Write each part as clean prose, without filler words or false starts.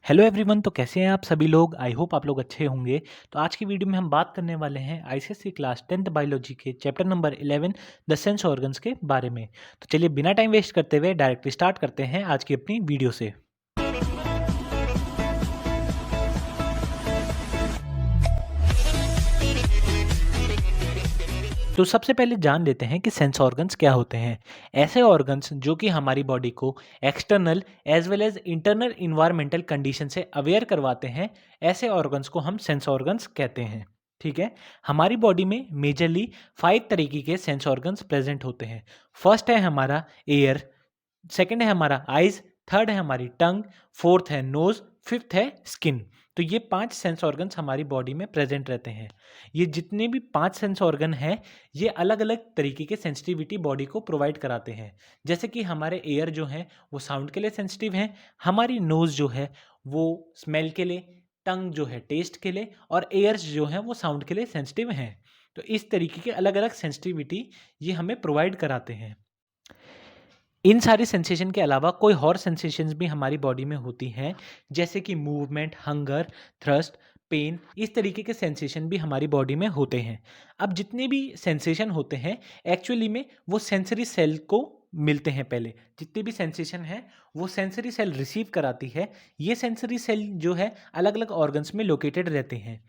Hello everyone. तो कैसे हैं आप सभी लोग। आई होप आप लोग अच्छे होंगे। तो आज की वीडियो में हम बात करने वाले हैं आईसीएसई क्लास 10th बायोलॉजी के chapter number 11 the sense organs के बारे में। तो चलिए बिना टाइम वेस्ट करते हुए डायरेक्टली स्टार्ट करते हैं आज की अपनी वीडियो से। तो सबसे पहले जान लेते हैं कि सेंस ऑर्गन्स क्या होते हैं। ऐसे ऑर्गन्स जो कि हमारी बॉडी को external as well as internal environmental condition से अवेयर करवाते हैं, ऐसे ऑर्गन्स को हम सेंस ऑर्गन्स कहते हैं। ठीक है। हमारी बॉडी में मेजरली 5 तरीके के सेंस ऑर्गन्स प्रेजेंट होते हैं। फर्स्ट है हमारा एयर, सेकंड है हमारा आइज, थर्ड है हमारी टंग, फोर्थ है नोज, फिफ्थ है स्किन। तो ये 5 सेंस ऑर्गन्स हमारी बॉडी में प्रेजेंट रहते हैं। ये जितने भी 5 सेंस ऑर्गन हैं, ये अलग अलग तरीके के सेंसिटिविटी बॉडी को प्रोवाइड कराते हैं। जैसे कि हमारे एयर जो है वो साउंड के लिए सेंसिटिव हैं, हमारी नोज जो है वो स्मेल के लिए, टंग जो है टेस्ट के लिए, और एयर्स जो हैं वो साउंड के लिए सेंसिटिव हैं। तो इस तरीके के अलग अलग सेंसिटिविटी ये हमें प्रोवाइड कराते हैं। इन सारी सेंसेशन के अलावा कोई और सेंसेशंस भी हमारी बॉडी में होती हैं, जैसे कि मूवमेंट, हंगर, थ्रस्ट, पेन। इस तरीके के सेंसेशन भी हमारी बॉडी में होते हैं। अब जितने भी सेंसेशन होते हैं एक्चुअली में वो सेंसरी सेल को मिलते हैं। पहले जितने भी सेंसेशन हैं वो सेंसरी सेल रिसीव कराती है। ये सेंसरी सेल जो है अलग अलग ऑर्गन्स में लोकेटेड रहते हैं।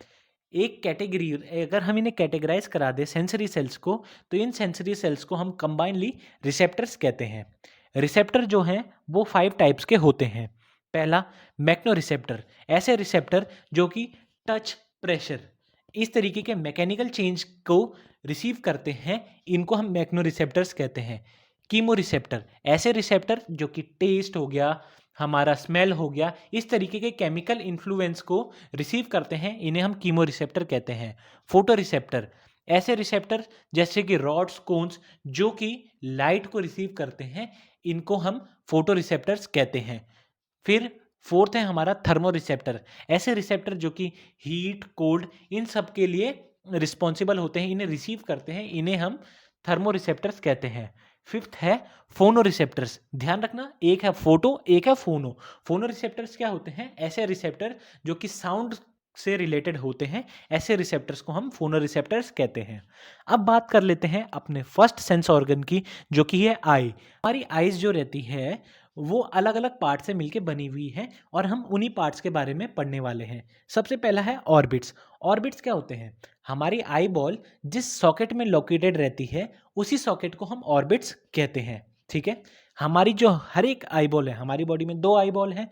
एक कैटेगरी अगर हम इन्हें कैटेगराइज करा दें सेंसरी सेल्स को, तो इन सेंसरी सेल्स को हम कंबाइनली रिसेप्टर्स कहते हैं। रिसेप्टर जो हैं वो 5 टाइप्स के होते हैं। पहला मैक्नो रिसेप्टर, ऐसे रिसेप्टर जो कि टच, प्रेशर, इस तरीके के मैकेनिकल चेंज को रिसीव करते हैं, इनको हम मैक्नो रिसेप्टर्स कहते हैं। कीमो रिसेप्टर, ऐसे रिसेप्टर जो कि टेस्ट हो गया, हमारा स्मेल हो गया, इस तरीके के केमिकल इन्फ्लुएंस को रिसीव करते हैं, इन्हें हम कीमो रिसेप्टर कहते हैं। फोटो रिसेप्टर, ऐसे रिसेप्टर जैसे कि रॉड्स, कोन्स जो कि लाइट को रिसीव करते हैं, इनको हम फोटो रिसेप्टर्स कहते हैं। फिर फोर्थ है हमारा थर्मो रिसेप्टर, ऐसे रिसेप्टर जो कि हीट, कोल्ड, इन सब के लिए रिस्पॉन्सिबल होते हैं, इन्हें रिसीव करते हैं, इन्हें हम थर्मो रिसेप्टर्स कहते हैं। फिफ्थ है फोनो रिसेप्टर्स। ध्यान रखना, एक है फोटो, एक है फोनो। फोनो रिसेप्टर्स क्या होते हैं? ऐसे रिसेप्टर जो कि साउंड से रिलेटेड होते हैं, ऐसे रिसेप्टर्स को हम फोनो रिसेप्टर्स कहते हैं। अब बात कर लेते हैं अपने फर्स्ट सेंस ऑर्गन की, जो कि है आई। हमारी आईज जो रहती है वो अलग अलग पार्ट से मिलके बनी हुई है, और हम उन्हीं पार्ट्स के बारे में पढ़ने वाले हैं। सबसे पहला है ऑर्बिट्स। ऑर्बिट्स क्या होते हैं? हमारी आई बॉल जिस सॉकेट में लोकेटेड रहती है उसी सॉकेट को हम ऑर्बिट्स कहते हैं। ठीक है। हमारी जो हर एक आई बॉल है, हमारी बॉडी में 2 आई बॉल हैं,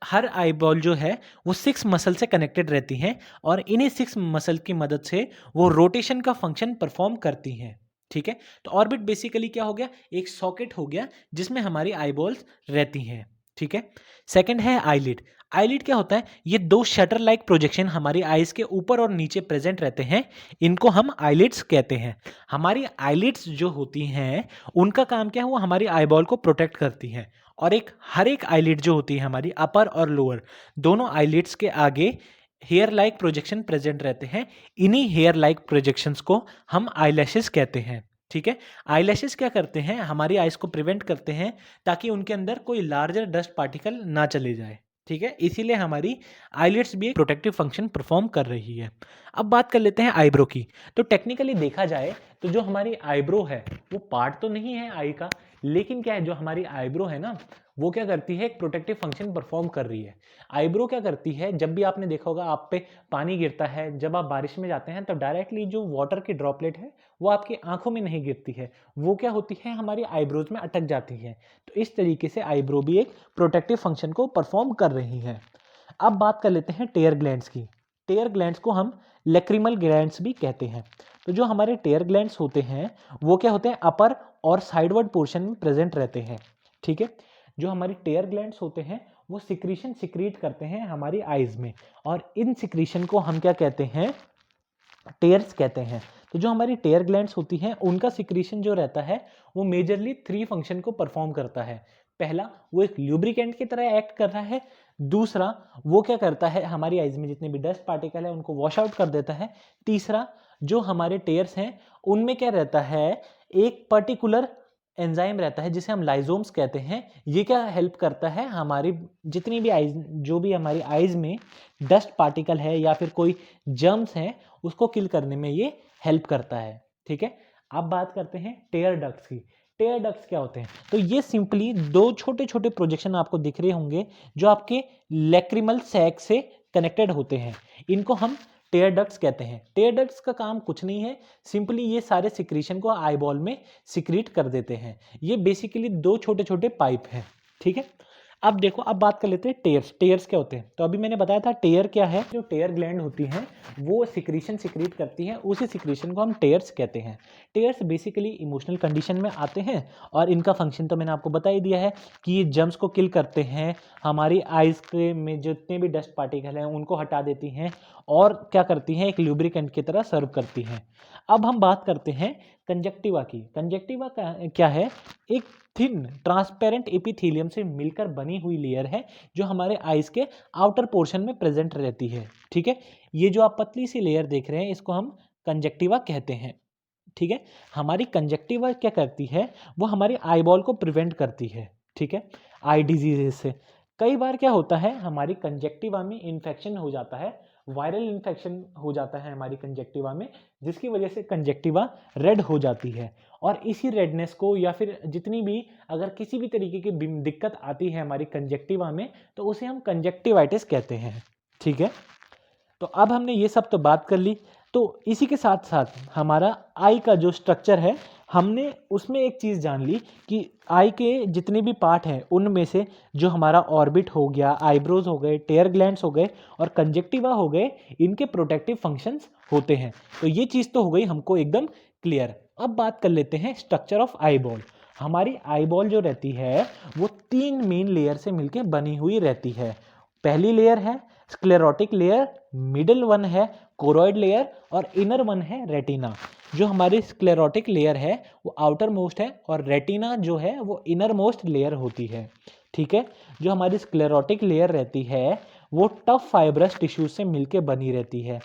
हर आई बॉल जो है वो 6 मसल से कनेक्टेड रहती हैं, और इन्हीं 6 मसल की मदद से वो रोटेशन का फंक्शन परफॉर्म करती हैं। ठीक है। तो ऑर्बिट बेसिकली क्या हो गया? एक सॉकेट हो गया जिसमें हमारी आई बॉल्स रहती हैं। ठीक है। सेकंड है आईलिड। आईलिड क्या होता है? ये 2 शटर लाइक प्रोजेक्शन हमारी आईज के ऊपर और नीचे प्रेजेंट रहते हैं, इनको हम आईलिड्स कहते हैं। हमारी आईलिड्स जो होती हैं उनका काम क्या है? वो हमारी आईबॉल को प्रोटेक्ट करती हैं। और हर एक आईलिड जो होती है हमारी अपर और लोअर, दोनों आईलिड्स के आगे हेयर लाइक प्रोजेक्शन प्रेजेंट रहते हैं। इन्हीं हेयर लाइक प्रोजेक्शंस को हम आईलैशेस कहते हैं। ठीक है। आईलैशेस क्या करते हैं? हमारी आईज को प्रिवेंट करते हैं ताकि उनके अंदर कोई लार्जर डस्ट पार्टिकल ना चले जाए। ठीक है। इसीलिए हमारी आईलिड्स भी एक प्रोटेक्टिव फंक्शन परफॉर्म कर रही है। अब बात कर लेते हैं आईब्रो की। तो टेक्निकली देखा जाए तो जो हमारी आईब्रो है वो पार्ट तो नहीं है आई का, लेकिन क्या है, जो हमारी आईब्रो है ना वो क्या करती है? एक प्रोटेक्टिव फंक्शन परफॉर्म कर रही है। आईब्रो क्या करती है? जब भी आपने देखा होगा आप पे पानी गिरता है, जब आप बारिश में जाते हैं तो डायरेक्टली जो वाटर की ड्रॉपलेट है वो आपकी आंखों में नहीं गिरती है, वो क्या होती है? हमारी आईब्रोज में अटक जाती है। तो इस तरीके से आईब्रो भी एक प्रोटेक्टिव फंक्शन को परफॉर्म कर रही है। अब बात कर लेते हैं टेयर ग्लैंड्स की। टेयर ग्लैंड्स को हम लेक्रिमल ग्लैंड्स भी कहते हैं। तो जो हमारे टेयर ग्लैंड्स होते हैं वो क्या होते हैं? अपर और साइडवर्ड पोर्शन में प्रेजेंट रहते हैं। ठीक है। जो हमारी टेयर ग्लैंड्स होते हैं वो सिक्रीशन सिक्रीट करते हैं हमारी आईज में, और इन सिक्रीशन को हम क्या कहते हैं? टेयर्स कहते हैं। तो जो हमारी टेयर ग्लैंड्स होती हैं उनका सिक्रीशन जो रहता है वो मेजरली 3 फंक्शन को परफॉर्म करता है। पहला, वो एक ल्यूब्रिकेंट की तरह एक्ट कर रहा है। दूसरा, वो क्या करता है? हमारी आईज में जितने भी डस्ट पार्टिकल है उनको वॉश आउट कर देता है। तीसरा, जो हमारे टेयर्स हैं उनमें क्या रहता है? एक पर्टिकुलर एंजाइम रहता है जिसे हम लाइजोम्स कहते हैं। ये क्या हेल्प करता है, हमारी जितनी भी आइज, जो भी हमारी आइज में डस्ट पार्टिकल है या फिर कोई जर्म्स हैं उसको किल करने में ये हेल्प करता है। ठीक है, अब बात करते हैं टेयर डक्ट्स की। टेयर डक्ट्स क्या होते हैं? तो ये सिंपली दो छोटे छोटे प्रोजेक्शन आपको दिख रहे होंगे जो आपके लैक्रिमल सैक से कनेक्टेड होते हैं, इनको हम टेयर डक्ट्स कहते हैं। टेयर डक्ट्स का काम कुछ नहीं है, सिंपली ये सारे सिक्रीशन को आईबॉल में सिक्रीट कर देते हैं। ये बेसिकली दो छोटे छोटे पाइप हैं। ठीक है, अब देखो, अब बात कर लेते हैं टेयर्स। टेयर्स क्या होते हैं? तो अभी मैंने बताया था टेयर क्या है। जो टेयर ग्लैंड होती हैं वो सिक्रीशन सिक्रीट करती हैं, उसी सिक्रीशन को हम टेयर्स कहते हैं। टेयर्स बेसिकली इमोशनल कंडीशन में आते हैं और इनका फंक्शन तो मैंने आपको बता ही दिया है कि ये जर्म्स को किल करते हैं, हमारी आइज के में जितने भी डस्ट पार्टिकल हैं उनको हटा देती हैं और क्या करती हैं, एक ल्यूब्रिकेंट की तरह सर्व करती हैं। अब हम बात करते हैं कंजक्टिवा की। कंजक्टिवा क्या है? एक थिन ट्रांसपेरेंट एपिथेलियम से मिलकर बनी हुई लेयर है जो हमारे आइज के आउटर पोर्शन में प्रेजेंट रहती है। ठीक है, ये जो आप पतली सी लेयर देख रहे हैं इसको हम कंजक्टिवा कहते हैं। ठीक है, हमारी कंजक्टिवा क्या करती है? वो हमारी आईबॉल को प्रिवेंट करती है। ठीक है, आई डिजीजेस से। कई बार क्या होता है, हमारी कंजक्टिवा में इन्फेक्शन हो जाता है, वायरल इन्फेक्शन हो जाता है हमारी कंजक्टिवा में, जिसकी वजह से कंजक्टिवा रेड हो जाती है। और इसी रेडनेस को या फिर जितनी भी अगर किसी भी तरीके की दिक्कत आती है हमारी कंजक्टिवा में तो उसे हम कंजक्टिवाइटिस कहते हैं। ठीक है, तो अब हमने ये सब तो बात कर ली। तो इसी के साथ साथ हमारा आई का जो स्ट्रक्चर है, हमने उसमें एक चीज़ जान ली कि आई के जितने भी पार्ट हैं उनमें से जो हमारा ऑर्बिट हो गया, आईब्रोज हो गए, टेयर ग्लैंड्स हो गए और कंजक्टिवा हो गए, इनके प्रोटेक्टिव फंक्शंस होते हैं। तो ये चीज़ तो हो गई हमको एकदम क्लियर। अब बात कर लेते हैं स्ट्रक्चर ऑफ आईबॉल। हमारी आईबॉल जो रहती है वो 3 मेन लेयर से मिलकर बनी हुई रहती है। पहली लेयर है स्क्लेरोटिक लेयर, मिडिल वन है कोरोइड लेयर और इनर वन है रेटिना। जो हमारी स्क्लेरोटिक लेयर है वो आउटर मोस्ट है और रेटिना जो है वो इनर मोस्ट लेयर होती है। ठीक है, जो हमारी स्क्लेरोटिक लेयर रहती है वो टफ फाइब्रस टिश्यूज से मिलके बनी रहती है,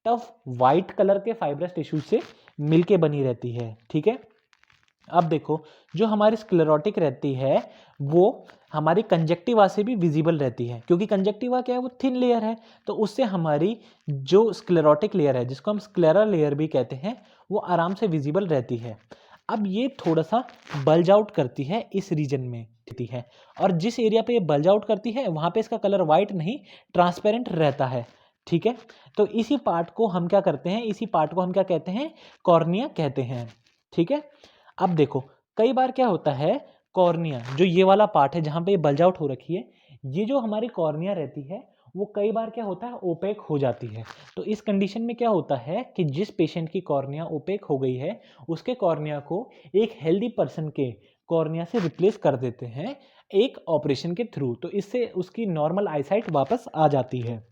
टफ वाइट कलर के फाइब्रस टिश्यूज से मिलके बनी रहती है। ठीक है, अब देखो, जो हमारी स्क्लेरोटिक रहती है वो हमारी कंजक्टिवा से भी विजिबल रहती है, क्योंकि कंजक्टिवा क्या है, वो थिन लेयर है, तो उससे हमारी जो स्क्लेरोटिक लेयर है जिसको हम स्क्लेरा लेयर भी कहते हैं वो आराम से विजिबल रहती है। अब ये थोड़ा सा बल्ज आउट करती है इस रीजन में है, और जिस एरिया पे ये बल्ज आउट करती है वहाँ पे इसका कलर वाइट नहीं ट्रांसपेरेंट रहता है। ठीक है, तो इसी पार्ट को हम क्या करते हैं, इसी पार्ट को हम क्या कहते हैं, कॉर्निया कहते हैं। ठीक है, अब देखो, कई बार क्या होता है, कॉर्निया जो ये वाला पार्ट है जहाँ पे ये बल्ज आउट हो रखी है, ये जो हमारी कॉर्निया रहती है वो कई बार क्या होता है, ओपेक हो जाती है। तो इस कंडीशन में क्या होता है कि जिस पेशेंट की कॉर्निया ओपेक हो गई है उसके कॉर्निया को एक हेल्दी पर्सन के कॉर्निया से रिप्लेस कर देते हैं एक ऑपरेशन के थ्रू, तो इससे उसकी नॉर्मल आईसाइट वापस आ जाती है।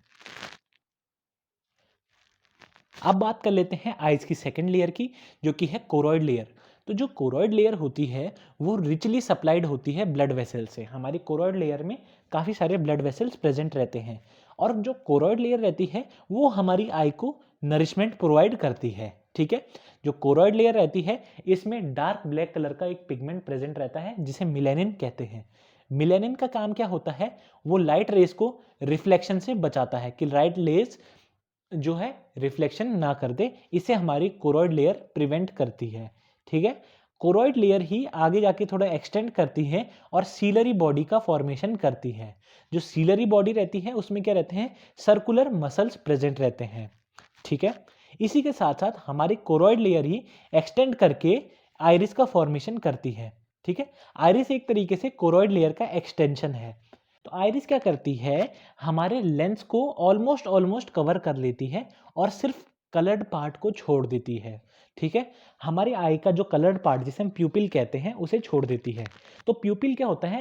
अब बात कर लेते हैं आइज की सेकेंड लेयर की, जो कि है कोरोइड लेयर। तो जो कोरोइड लेयर होती है वो रिचली सप्लाइड होती है ब्लड वेसल से। हमारी कोरोइड लेयर में काफ़ी सारे ब्लड वेसल्स प्रेजेंट रहते हैं और जो कोरोइड लेयर रहती है वो हमारी आई को नरिशमेंट प्रोवाइड करती है। ठीक है, जो कोरोइड लेयर रहती है इसमें डार्क ब्लैक कलर का एक पिगमेंट प्रेजेंट रहता है जिसे मिलेनिन कहते हैं। मिलेनिन का काम क्या होता है, वो लाइट रेस को रिफ्लेक्शन से बचाता है कि लाइट रेस जो है रिफ्लेक्शन ना कर दे, इसे हमारी कोरोइड लेयर प्रिवेंट करती है। ठीक है, कोरोइड लेयर ही आगे जाके थोड़ा एक्सटेंड करती है और सीलरी बॉडी का फॉर्मेशन करती है। जो सीलरी बॉडी रहती है उसमें क्या रहते हैं, सर्कुलर मसल्स प्रेजेंट रहते हैं। ठीक है, इसी के साथ साथ हमारी कोरोइड लेयर ही एक्सटेंड करके आइरिस का फॉर्मेशन करती है। ठीक है, आइरिस एक तरीके से कोरोइड लेयर का एक्सटेंशन है। तो आइरिस क्या करती है, हमारे लेंस को ऑलमोस्ट ऑलमोस्ट कवर कर लेती है और सिर्फ कलर्ड पार्ट को छोड़ देती है। ठीक है, हमारे आई का जो कलर्ड पार्ट जिसे हम प्यूपिल कहते हैं उसे छोड़ देती है। तो प्यूपिल क्या होता है,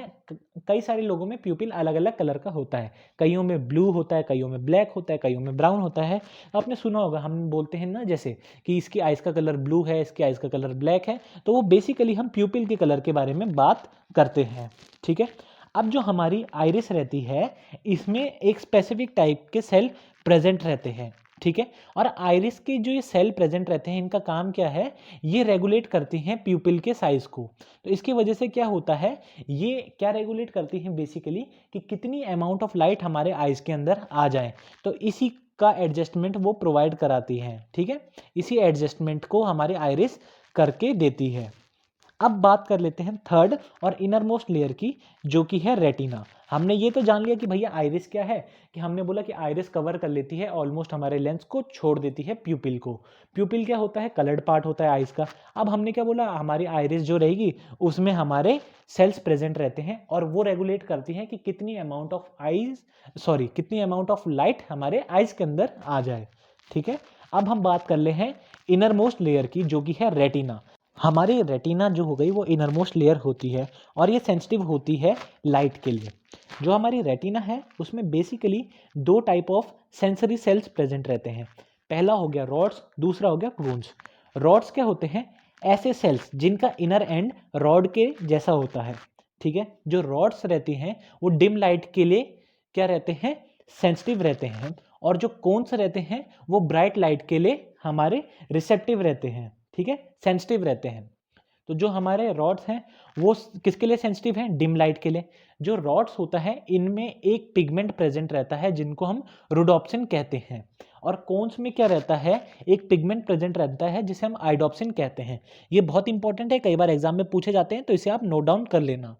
कई सारे लोगों में प्यूपिल अलग अलग कलर का होता है, कईयों में ब्लू होता है, कईयों में ब्लैक होता है, कईयों में ब्राउन होता है। आपने सुना होगा, हम बोलते हैं ना जैसे कि इसकी आइज का कलर ब्लू है, इसकी आइज का कलर ब्लैक है, तो वो बेसिकली हम प्यूपिल के कलर के बारे में बात करते हैं। ठीक है, अब जो हमारी आइरिस रहती है इसमें एक स्पेसिफिक टाइप के सेल प्रेजेंट रहते हैं। ठीक है। और आइरिस के जो ये सेल प्रेजेंट रहते हैं, इनका काम क्या है, ये रेगुलेट करती हैं प्यूपिल के साइज को। तो इसकी वजह से क्या होता है, ये क्या रेगुलेट करती हैं बेसिकली, कि कितनी अमाउंट ऑफ लाइट हमारे आइज के अंदर आ जाए, तो इसी का एडजस्टमेंट वो प्रोवाइड कराती हैं। ठीक है, इसी एडजस्टमेंट को हमारे आइरिस करके देती है। अब बात कर लेते हैं थर्ड और इनर मोस्ट लेयर की, जो कि है रेटिना। हमने ये तो जान लिया कि भैया आइरिस क्या है, कि हमने बोला कि आइरिस कवर कर लेती है ऑलमोस्ट हमारे लेंस को, छोड़ देती है प्यूपिल को। प्यूपिल क्या होता है, कलर्ड पार्ट होता है आइज का। अब हमने क्या बोला, हमारी आइरिस जो रहेगी उसमें हमारे सेल्स प्रेजेंट रहते हैं, और वो रेगुलेट करती हैं कि कितनी अमाउंट ऑफ लाइट हमारे आइज के अंदर आ जाए। ठीक है, अब हम बात कर ले हैं इनर मोस्ट लेयर की, जो कि है रेटिना। हमारी रेटिना जो हो गई वो इनर मोस्ट लेयर होती है, और ये सेंसिटिव होती है लाइट के लिए। जो हमारी रेटिना है उसमें बेसिकली दो type of sensory cells present रहते हैं। पहला हो गया रॉड्स, दूसरा हो गया कोन्स। रॉड्स क्या होते हैं, ऐसे सेल्स जिनका इनर एंड रॉड के जैसा होता है। ठीक है, जो रॉड्स रहती हैं वो डिम लाइट के लिए क्या रहते हैं, सेंसिटिव रहते हैं, और जो कोन्स रहते हैं वो ब्राइट लाइट के लिए हमारे रिसेप्टिव रहते हैं। ठीक है, सेंसिटिव रहते हैं। तो जो हमारे रॉड्स हैं वो किसके लिए सेंसिटिव हैं, डिम लाइट के लिए। जो रॉड्स होता है इनमें एक पिगमेंट प्रेजेंट रहता है जिनको हम रोडोप्सिन कहते हैं, और कोन्स में क्या रहता है, एक पिगमेंट प्रेजेंट रहता है जिसे हम आइडोप्सिन कहते हैं। ये बहुत इंपॉर्टेंट है, कई बार एग्जाम में पूछे जाते हैं, तो इसे आप नोट डाउन कर लेना।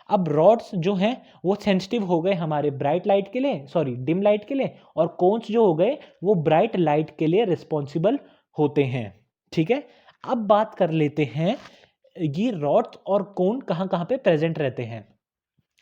अब रॉड्स जो हैं वो सेंसिटिव हो गए हमारे ब्राइट लाइट के लिए, सॉरी डिम लाइट के लिए, और कोन्स जो हो गए वो ब्राइट लाइट के लिए रिस्पॉन्सिबल होते हैं। ठीक है, अब बात कर लेते हैं ये रॉड्स और कोन कहाँ कहाँ पे प्रेजेंट रहते हैं।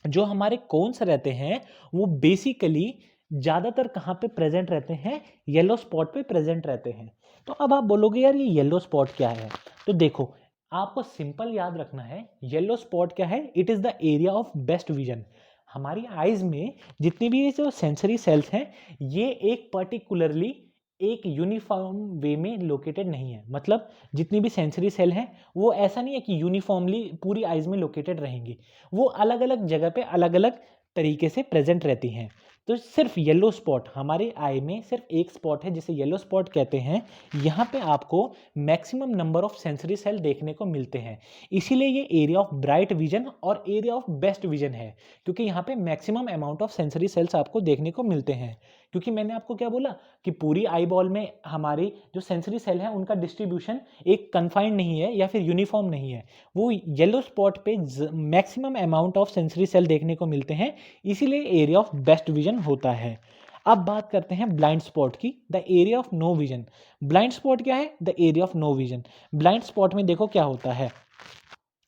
जो हमारे कोन्स रहते हैं वो बेसिकली ज़्यादातर कहाँ पे प्रेजेंट रहते हैं, येलो स्पॉट पे प्रेजेंट रहते हैं। तो अब आप बोलोगे यार ये येलो स्पॉट क्या है, तो देखो आपको सिंपल याद रखना है, येलो स्पॉट क्या है, it is the area of best vision. हमारी आइज में जितनी भी जो सेंसरी सेल्स हैं ये एक पर्टिकुलरली एक यूनिफॉर्म वे में लोकेटेड नहीं है। मतलब जितनी भी सेंसरी सेल हैं वो ऐसा नहीं है कि यूनिफॉर्मली पूरी आइज में लोकेटेड रहेंगी, वो अलग अलग जगह पे अलग अलग तरीके से प्रेजेंट रहती हैं। तो सिर्फ येलो स्पॉट हमारे आई में सिर्फ एक स्पॉट है जिसे येलो स्पॉट कहते हैं। यहाँ पे आपको maximum number of sensory cell देखने को मिलते हैं, इसीलिए ये एरिया ऑफ ब्राइट विजन और एरिया ऑफ बेस्ट विजन है, क्योंकि यहाँ पे maximum amount of sensory cells आपको देखने को मिलते हैं। क्योंकि मैंने आपको क्या बोला कि पूरी आई बॉल में हमारी जो सेंसरी सेल है उनका डिस्ट्रीब्यूशन एक कन्फाइंड नहीं है या फिर यूनिफॉर्म नहीं है, वो येलो स्पॉट पे maximum amount of sensory cell देखने को मिलते हैं, इसीलिए एरिया ऑफ बेस्ट विजन होता है। अब बात करते हैं ब्लाइंड स्पॉट की, the area of no vision. Blind spot क्या है, the area of no vision. Blind spot में देखो क्या होता है,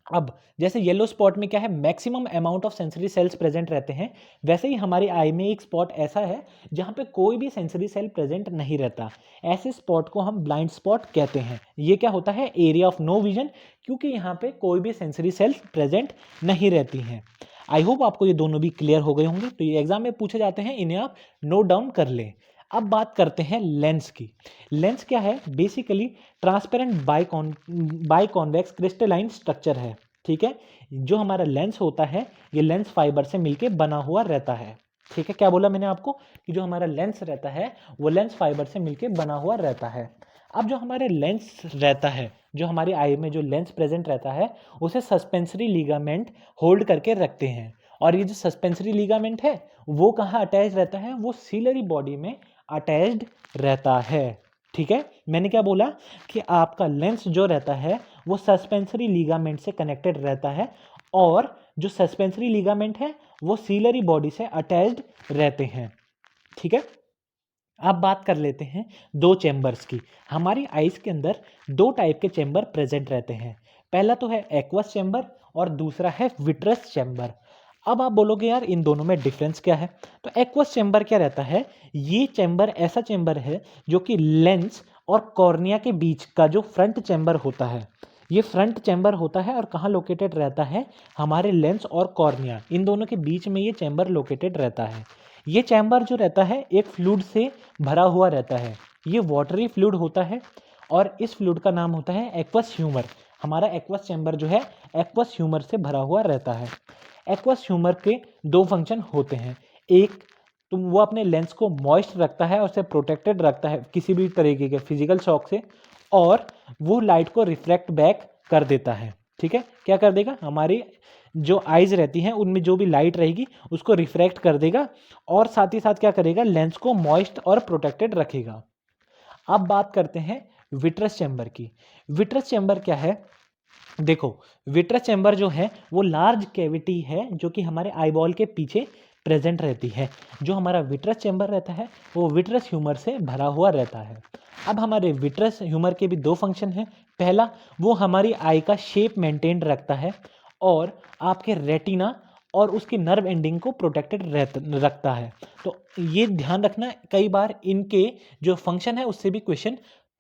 अब जैसे येलो स्पॉट में क्या है, maximum amount of sensory cells present रहते हैं, वैसे ही हमारी आई में एक स्पॉट ऐसा है जहाँ पे कोई भी सेंसरी सेल प्रेजेंट नहीं रहता। ऐसे स्पॉट को हम ब्लाइंड स्पॉट कहते हैं। ये क्या होता है, एरिया ऑफ नो विजन, क्योंकि यहाँ पे कोई भी सेंसरी सेल्स प्रेजेंट नहीं रहती हैं। आई होप आपको ये दोनों भी क्लियर हो गए होंगे। तो ये एग्जाम में पूछे जाते हैं, इन्हें आप नोट डाउन कर लें। अब बात करते हैं लेंस की। लेंस क्या है, basically transparent by convex crystalline structure है। ठीक है, जो हमारा लेंस होता है ये लेंस फाइबर से मिलके बना हुआ रहता है। ठीक है, क्या बोला मैंने आपको कि जो हमारा लेंस रहता है वो लेंस फाइबर से मिलके बना हुआ रहता है। अब जो हमारे लेंस रहता है, जो हमारी आई में जो लेंस प्रेजेंट रहता है उसे सस्पेंसरी लिगामेंट होल्ड करके रखते हैं, और ये जो सस्पेंसरी लिगामेंट है वो कहाँ अटैच रहता है, वो सीलरी बॉडी में अटैच्ड रहता है। ठीक है, मैंने क्या बोला कि आपका लेंस जो रहता है वो सस्पेंसरी लिगामेंट से कनेक्टेड रहता है, और जो सस्पेंसरी लिगामेंट है वो सीलरी बॉडी से अटैच्ड रहते हैं। ठीक है, अब बात कर लेते हैं दो चैम्बर्स की। हमारी आइज के अंदर दो टाइप के चैम्बर प्रेजेंट रहते हैं। पहला तो है एक्वस चैम्बर और दूसरा है विट्रस चैम्बर। अब आप बोलोगे यार इन दोनों में डिफरेंस क्या है, तो एक्वस चैम्बर क्या रहता है, ये चैम्बर ऐसा चैम्बर है जो कि लेंस और कॉर्निया के बीच का जो फ्रंट चैम्बर होता है, ये फ्रंट चैम्बर होता है, और कहाँ लोकेटेड रहता है, हमारे लेंस और कॉर्निया इन दोनों के बीच में ये चैम्बर लोकेटेड रहता है। ये चैम्बर जो रहता है एक फ्लूइड से भरा हुआ रहता है, ये वाटरी फ्लूइड होता है, और इस फ्लूइड का नाम होता है एक्वस ह्यूमर। हमारा एक्वस चैम्बर जो है एक्वस ह्यूमर से भरा हुआ रहता है। एक्वस ह्यूमर के दो फंक्शन होते हैं, एक तो वो अपने लेंस को मॉइस्ट रखता है और उसे प्रोटेक्टेड रखता है किसी भी तरीके के फिजिकल शॉक से, और वो लाइट को रिफ्लेक्ट बैक कर देता है। ठीक है, क्या कर देगा, हमारी जो आइज रहती हैं उनमें जो भी लाइट रहेगी उसको रिफ्रैक्ट कर देगा, और साथ ही साथ क्या करेगा, लेंस को मॉइस्ट और प्रोटेक्टेड रखेगा। अब बात करते हैं विट्रस चैम्बर की। विट्रस चैम्बर क्या है, देखो विट्रस चैम्बर जो है वो लार्ज कैविटी है जो कि हमारे आईबॉल के पीछे प्रेजेंट रहती है। जो हमारा विट्रस चैम्बर रहता है वो विट्रस ह्यूमर से भरा हुआ रहता है। अब हमारे विट्रस ह्यूमर के भी दो फंक्शन हैं। पहला, वो हमारी आई का शेप मेंटेन रखता है और आपके रेटिना और उसकी नर्व एंडिंग को प्रोटेक्टेड रखता है। तो ये ध्यान रखना, कई बार इनके जो फंक्शन है उससे भी क्वेश्चन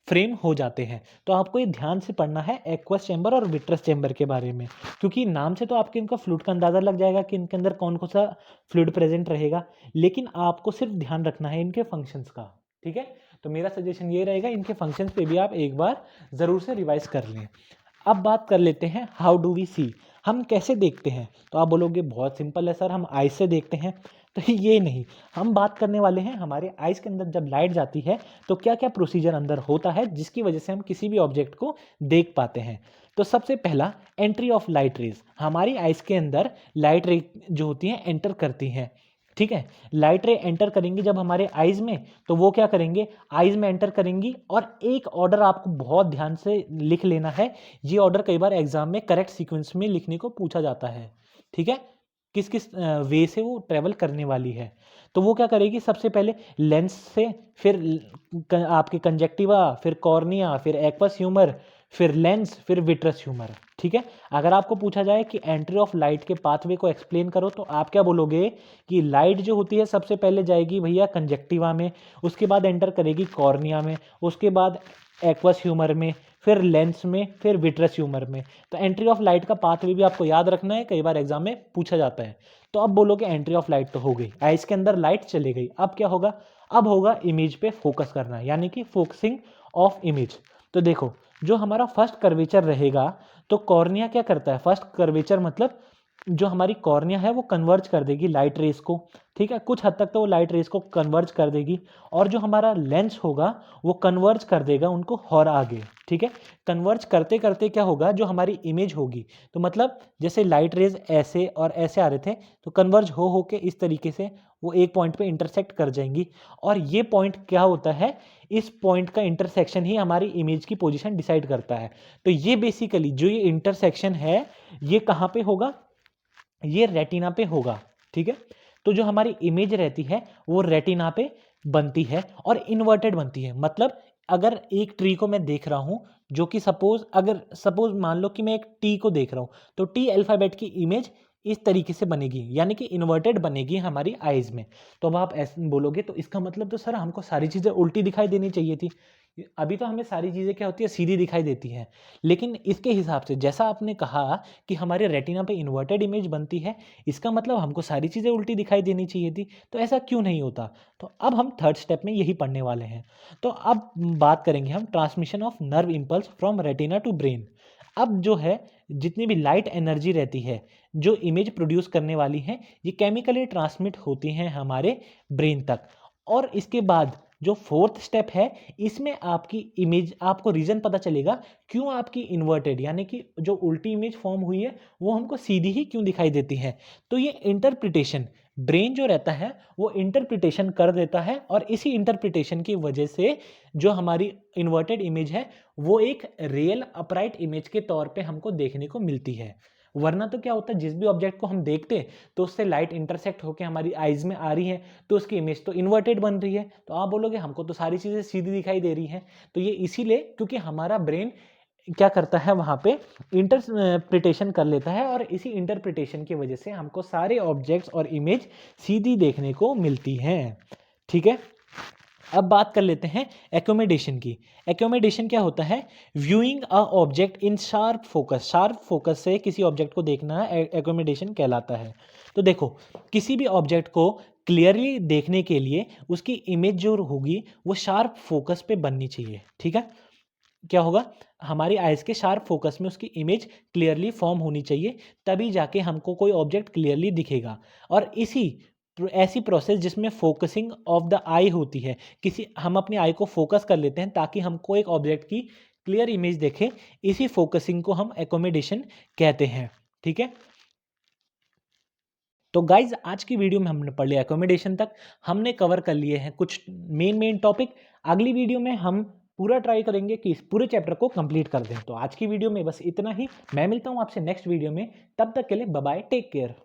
फ्रेम हो जाते हैं। तो आपको ये ध्यान से पढ़ना है एक्वस चैम्बर और विट्रस चैम्बर के बारे में, क्योंकि नाम से तो आपके इनका फ्लूइड का अंदाज़ा लग जाएगा कि इनके अंदर कौन कौन सा फ्लूइड प्रेजेंट रहेगा, लेकिन आपको सिर्फ ध्यान रखना है इनके फंक्शंस का। ठीक है, तो मेरा सजेशन ये रहेगा इनके फंक्शंस पे भी आप एक बार ज़रूर से रिवाइज कर लें। अब बात कर लेते हैं हाउ डू वी सी, हम कैसे देखते हैं। तो आप बोलोगे बहुत सिंपल है सर, हम आइज से देखते हैं। तो ये नहीं, हम बात करने वाले हैं हमारे आइज के अंदर जब लाइट जाती है तो क्या क्या प्रोसीजर अंदर होता है जिसकी वजह से हम किसी भी ऑब्जेक्ट को देख पाते हैं। तो सबसे पहला, एंट्री ऑफ लाइट रेज। हमारी आइज के अंदर लाइट रे जो होती हैं एंटर करती हैं। ठीक है, लाइट रे एंटर करेंगी जब हमारे आइज में, तो वो क्या करेंगे, आइज में एंटर करेंगी, और एक ऑर्डर आपको बहुत ध्यान से लिख लेना है। ये ऑर्डर कई बार एग्जाम में करेक्ट सीक्वेंस में लिखने को पूछा जाता है। ठीक है, किस किस वे से वो ट्रेवल करने वाली है। तो वो क्या करेगी, सबसे पहले लेंस से, फिर आपके कंजक्टिवा, फिर कॉर्निया, फिर एक्वस ह्यूमर, फिर लेंस, फिर विट्रस ह्यूमर। ठीक है, अगर आपको पूछा जाए कि एंट्री ऑफ लाइट के पाथवे को एक्सप्लेन करो, तो आप क्या बोलोगे कि लाइट जो होती है सबसे पहले जाएगी भैया कंजक्टिवा में, उसके बाद एंटर करेगी कॉर्निया में, उसके बाद एक्वस ह्यूमर में, फिर लेंस में, फिर विट्रस ह्यूमर में। तो एंट्री ऑफ लाइट का पाथवे भी आपको याद रखना है, कई बार एग्जाम में पूछा जाता है। तो अब बोलोगे एंट्री ऑफ लाइट तो हो गई, आइज के अंदर लाइट चली गई, अब क्या होगा, अब होगा इमेज पे फोकस करना, यानी कि फोकसिंग ऑफ इमेज। तो देखो, जो हमारा फर्स्ट कर्वेचर रहेगा, तो कॉर्निया क्या करता है, फर्स्ट कर्वेचर मतलब जो हमारी कॉर्निया है वो कन्वर्ज कर देगी लाइट रेस को। ठीक है, कुछ हद तक तो वो लाइट रेस को कन्वर्ज कर देगी, और जो हमारा लेंस होगा वो कन्वर्ज कर देगा उनको और आगे। ठीक है, कन्वर्ज करते करते क्या होगा, जो हमारी इमेज होगी, तो मतलब जैसे लाइट रेज ऐसे और ऐसे आ रहे थे, तो कन्वर्ज हो के इस तरीके से वो एक पॉइंट पे इंटरसेक्ट कर जाएंगी, और ये पॉइंट क्या होता है, इस पॉइंट का इंटरसेक्शन ही हमारी इमेज की पोजीशन डिसाइड करता है। तो ये बेसिकली जो ये इंटरसेक्शन है ये कहाँ पे होगा, ये रेटिना पे होगा। ठीक है, तो जो हमारी इमेज रहती है वो रेटिना पे बनती है और इन्वर्टेड बनती है। मतलब अगर एक ट्री को मैं देख रहा हूं, जो कि सपोज मान लो कि मैं एक टी को देख रहा हूं, तो टी अल्फाबेट की इमेज इस तरीके से बनेगी, यानी कि इन्वर्टेड बनेगी हमारी आईज में। तो अब आप ऐसे बोलोगे तो इसका मतलब तो सर हमको सारी चीज़ें उल्टी दिखाई देनी चाहिए थी। अभी तो हमें सारी चीज़ें क्या होती है, सीधी दिखाई देती हैं, लेकिन इसके हिसाब से जैसा आपने कहा कि हमारे रेटिना पे इन्वर्टेड इमेज बनती है, इसका मतलब हमको सारी चीज़ें उल्टी दिखाई देनी चाहिए थी। तो ऐसा क्यों नहीं होता, तो अब हम थर्ड स्टेप में यही पढ़ने वाले हैं। तो अब बात करेंगे हम transmission of nerve impulse from retina to brain. अब जो है, जितनी भी लाइट एनर्जी रहती है जो इमेज प्रोड्यूस करने वाली है, ये केमिकली ट्रांसमिट होती हैं हमारे ब्रेन तक। और इसके बाद जो फोर्थ स्टेप है, इसमें आपकी इमेज, आपको रीजन पता चलेगा क्यों आपकी इन्वर्टेड, यानी कि जो उल्टी इमेज फॉर्म हुई है वो हमको सीधी ही क्यों दिखाई देती है। तो ये इंटरप्रिटेशन, ब्रेन जो रहता है वो इंटरप्रिटेशन कर देता है, और इसी इंटरप्रिटेशन की वजह से जो हमारी इन्वर्टेड इमेज है वो एक रियल अपराइट इमेज के तौर पे हमको देखने को मिलती है। वरना तो क्या होता है, जिस भी ऑब्जेक्ट को हम देखते हैं तो उससे लाइट इंटरसेक्ट होकर हमारी आइज में आ रही है, तो उसकी इमेज तो इन्वर्टेड बन रही है। तो आप बोलोगे हमको तो सारी चीज़ें सीधी दिखाई दे रही हैं। तो ये इसीलिए क्योंकि हमारा ब्रेन क्या करता है, वहाँ पे इंटरप्रिटेशन कर लेता है, और इसी इंटरप्रिटेशन की वजह से हमको सारे ऑब्जेक्ट्स और इमेज सीधी देखने को मिलती हैं। ठीक है, अब बात कर लेते हैं एक्योमोडेशन की। एक्योमोडेशन क्या होता है, viewing a object in sharp focus. Sharp focus से किसी ऑब्जेक्ट को देखना एक्योमोडेशन कहलाता है। तो देखो, किसी भी ऑब्जेक्ट को क्लियरली देखने के लिए उसकी इमेज जो होगी वो शार्प फोकस पे बननी चाहिए। ठीक है, क्या होगा, हमारी आइज के शार्प फोकस में उसकी इमेज क्लियरली फॉर्म होनी चाहिए, तभी जाके हमको कोई ऑब्जेक्ट क्लियरली दिखेगा। और इसी ऐसी प्रोसेस जिसमें फोकसिंग ऑफ द आई होती है, किसी हम अपनी आई को फोकस कर लेते हैं ताकि हमको एक ऑब्जेक्ट की क्लियर इमेज देखे। इसी फोकसिंग को हम एकोमोडेशन कहते हैं। ठीक है, तो गाइज आज की वीडियो में हमने पढ़ लिया एकोमोडेशन तक, हमने कवर कर लिए हैं कुछ मेन टॉपिक। अगली वीडियो में हम पूरा ट्राई करेंगे कि इस पूरे चैप्टर को कंप्लीट कर दें। तो आज की वीडियो में बस इतना ही, मैं मिलता हूं आपसे नेक्स्ट वीडियो में, तब तक के लिए बाय बाय, टेक केयर।